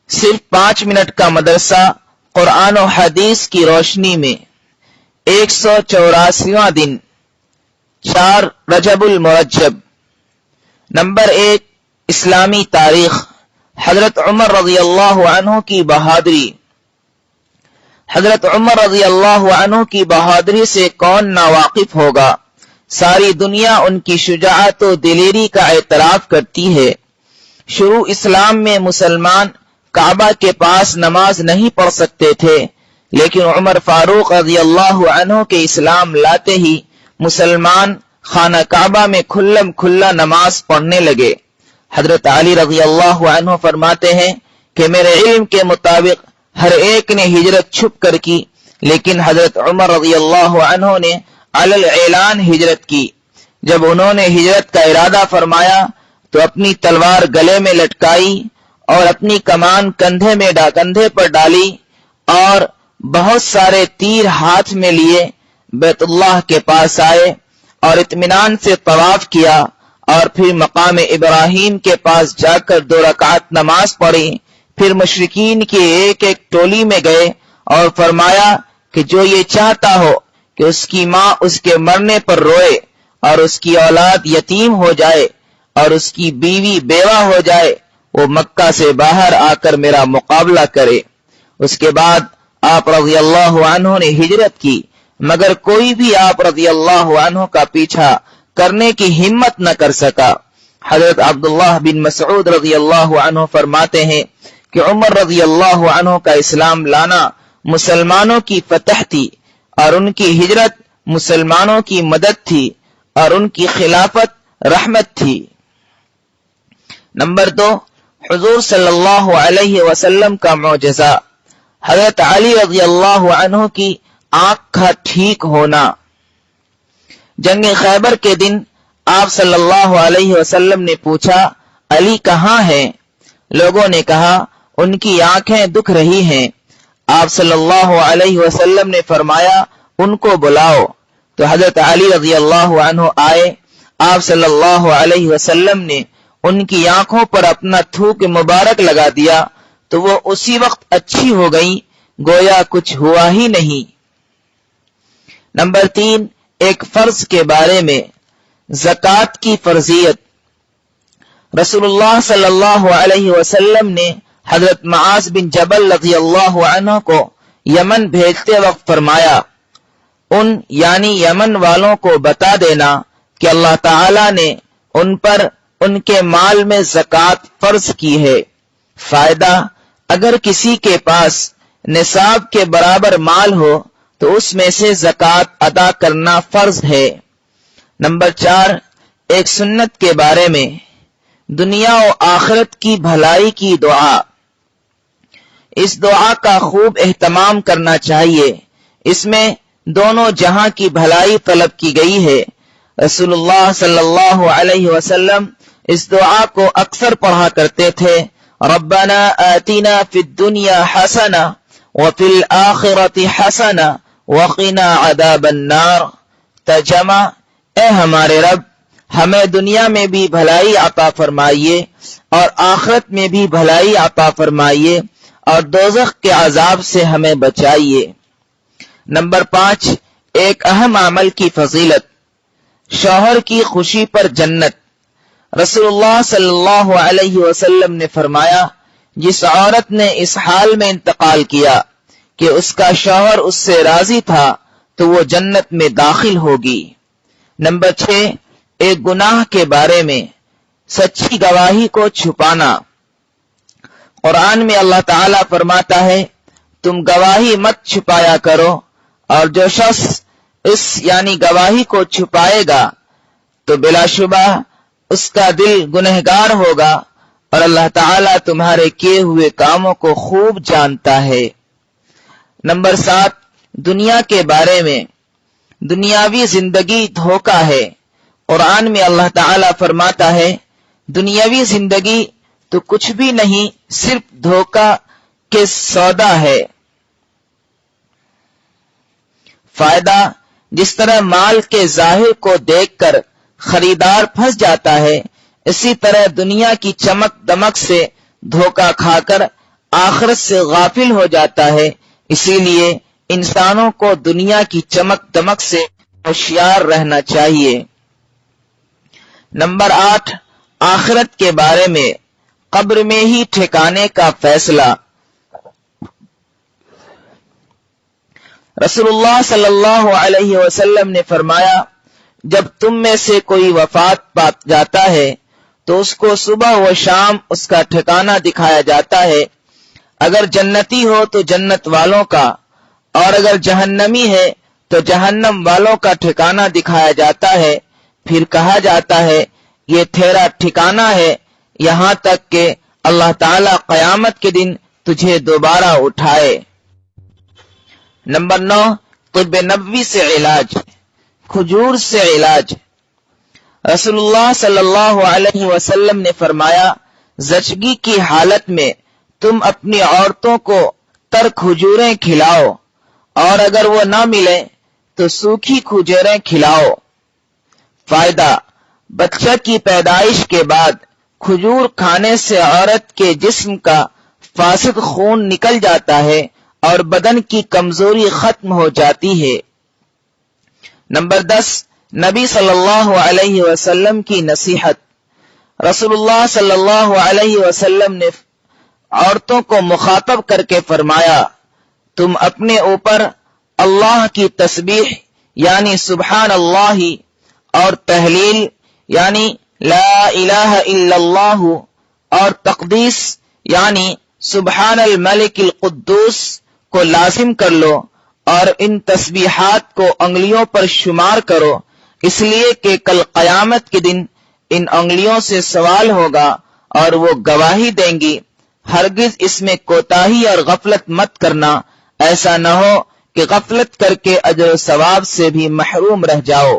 صرف 5 منٹ کا مدرسہ قرآن و حدیث کی روشنی میں 184واں دن 4 رجب المرجب۔ نمبر 1، اسلامی تاریخ۔ حضرت عمر رضی اللہ عنہ کی بہادری۔ حضرت عمر رضی اللہ عنہ کی بہادری سے کون ناواقف ہوگا؟ ساری دنیا ان کی شجاعت و دلیری کا اعتراف کرتی ہے۔ شروع اسلام میں مسلمان کعبہ کے پاس نماز نہیں پڑھ سکتے تھے، لیکن عمر فاروق رضی اللہ عنہ کے اسلام لاتے ہی مسلمان خانہ کعبہ میں کھلم کھلا نماز پڑھنے لگے۔ حضرت علی رضی اللہ عنہ فرماتے ہیں کہ میرے علم کے مطابق ہر ایک نے ہجرت چھپ کر کی، لیکن حضرت عمر رضی اللہ عنہ نے علی الاعلان ہجرت کی۔ جب انہوں نے ہجرت کا ارادہ فرمایا تو اپنی تلوار گلے میں لٹکائی اور اپنی کمان کندھے پر ڈالی اور بہت سارے تیر ہاتھ میں لیے بیت اللہ کے پاس آئے اور اطمینان سے طواف کیا، اور پھر مقام ابراہیم کے پاس جا کر 2 رکعت نماز پڑھی۔ پھر مشرکین کی ایک ایک ٹولی میں گئے اور فرمایا کہ جو یہ چاہتا ہو کہ اس کی ماں اس کے مرنے پر روئے اور اس کی اولاد یتیم ہو جائے اور اس کی بیوی بیوہ ہو جائے، وہ مکہ سے باہر آ کر میرا مقابلہ کرے۔ اس کے بعد آپ رضی اللہ عنہ نے ہجرت کی، مگر کوئی بھی آپ رضی اللہ عنہ کا پیچھا کرنے کی ہمت نہ کر سکا۔ حضرت عبداللہ بن مسعود رضی اللہ عنہ فرماتے ہیں کہ عمر رضی اللہ عنہ کا اسلام لانا مسلمانوں کی فتح تھی، اور ان کی ہجرت مسلمانوں کی مدد تھی، اور ان کی خلافت رحمت تھی۔ نمبر 2، حضور صلی اللہ علیہ وسلم کا معجزہ۔ حضرت علی رضی اللہ عنہ کی آنکھ کا ٹھیک ہونا۔ جنگ خیبر کے دن آپ صلی اللہ علیہ وسلم نے پوچھا، علی کہاں ہیں؟ لوگوں نے کہا ان کی آنکھیں دکھ رہی ہیں۔ آپ صلی اللہ علیہ وسلم نے فرمایا ان کو بلاؤ۔ تو حضرت علی رضی اللہ عنہ آئے۔ آپ صلی اللہ علیہ وسلم نے ان کی آنکھوں پر اپنا تھوک مبارک لگا دیا تو وہ اسی وقت اچھی ہو گئی، گویا کچھ ہوا ہی نہیں۔ نمبر 3، ایک فرض کے بارے میں، زکوٰۃ کی فرضیت۔ رسول اللہ صلی اللہ علیہ وسلم نے حضرت معاذ بن جبل رضی اللہ عنہ کو یمن بھیجتے وقت فرمایا، یعنی یمن والوں کو بتا دینا کہ اللہ تعالی نے ان پر ان کے مال میں زکوٰۃ فرض کی ہے۔ فائدہ، اگر کسی کے پاس نصاب کے برابر مال ہو تو اس میں سے زکوٰۃ ادا کرنا فرض ہے۔ نمبر 4، ایک سنت کے بارے میں، دنیا و آخرت کی بھلائی کی دعا۔ اس دعا کا خوب اہتمام کرنا چاہیے، اس میں دونوں جہاں کی بھلائی طلب کی گئی ہے۔ رسول اللہ صلی اللہ علیہ وسلم اس دعا کو اکثر پڑھا کرتے تھے، ربنا آتنا فی الدنیا حسنہ وفی الآخرۃ حسنہ وقنا عذاب النار۔ ترجمہ، اے ہمارے رب، ہمیں دنیا میں بھی بھلائی عطا فرمائیے اور آخرت میں بھی بھلائی عطا فرمائیے اور دوزخ کے عذاب سے ہمیں بچائیے۔ نمبر 5، ایک اہم عمل کی فضیلت، شوہر کی خوشی پر جنت۔ رسول اللہ صلی اللہ علیہ وسلم نے فرمایا، جس عورت نے اس حال میں انتقال کیا کہ اس کا شوہر اس سے راضی تھا تو وہ جنت میں داخل ہوگی۔ نمبر 6، ایک گناہ کے بارے میں، سچی گواہی کو چھپانا۔ قرآن میں اللہ تعالیٰ فرماتا ہے، تم گواہی مت چھپایا کرو، اور جو شخص اس یعنی گواہی کو چھپائے گا تو بلا شبہ اس کا دل گنہگار ہوگا، اور اللہ تعالیٰ تمہارے کیے ہوئے کاموں کو خوب جانتا ہے۔ نمبر 7، دنیا کے بارے میں، دنیاوی زندگی دھوکہ ہے۔ قرآن میں اللہ تعالیٰ فرماتا ہے، دنیاوی زندگی تو کچھ بھی نہیں، صرف دھوکہ کے سودا ہے۔ فائدہ، جس طرح مال کے ظاہر کو دیکھ کر خریدار پھنس جاتا ہے، اسی طرح دنیا کی چمک دمک سے دھوکہ کھا کر آخرت سے غافل ہو جاتا ہے، اسی لیے انسانوں کو دنیا کی چمک دمک سے ہوشیار رہنا چاہیے۔ نمبر 8، آخرت کے بارے میں قبر میں ہی ٹھکانے کا فیصلہ۔ رسول اللہ صلی اللہ علیہ وسلم نے فرمایا، جب تم میں سے کوئی وفات پا جاتا ہے تو اس کو صبح و شام اس کا ٹھکانہ دکھایا جاتا ہے۔ اگر جنتی ہو تو جنت والوں کا، اور اگر جہنمی ہے تو جہنم والوں کا ٹھکانہ دکھایا جاتا ہے۔ پھر کہا جاتا ہے، یہ تیرا ٹھکانہ ہے، یہاں تک کہ اللہ تعالی قیامت کے دن تجھے دوبارہ اٹھائے۔ نمبر 9، طب نبوی سے علاج، کھجور سے علاج۔ رسول اللہ صلی اللہ علیہ وسلم نے فرمایا، زچگی کی حالت میں تم اپنی عورتوں کو تر کھجوریں کھلاؤ، اور اگر وہ نہ ملے تو سوکھی کھجوریں کھلاؤ۔ فائدہ، بچہ کی پیدائش کے بعد کھجور کھانے سے عورت کے جسم کا فاسد خون نکل جاتا ہے اور بدن کی کمزوری ختم ہو جاتی ہے۔ نمبر 10، نبی صلی اللہ علیہ وسلم کی نصیحت۔ رسول اللہ صلی اللہ علیہ وسلم نے عورتوں کو مخاطب کر کے فرمایا، تم اپنے اوپر اللہ کی تسبیح یعنی سبحان اللہ اور تحلیل یعنی لا الہ الا اللہ اور تقدیس یعنی سبحان الملک القدوس کو لازم کر لو، اور ان تسبیحات کو انگلیوں پر شمار کرو، اس لیے کہ کل قیامت کے دن ان انگلیوں سے سوال ہوگا اور وہ گواہی دیں گی۔ ہرگز اس میں کوتاہی اور غفلت مت کرنا، ایسا نہ ہو کہ غفلت کر کے اجر و ثواب سے بھی محروم رہ جاؤ۔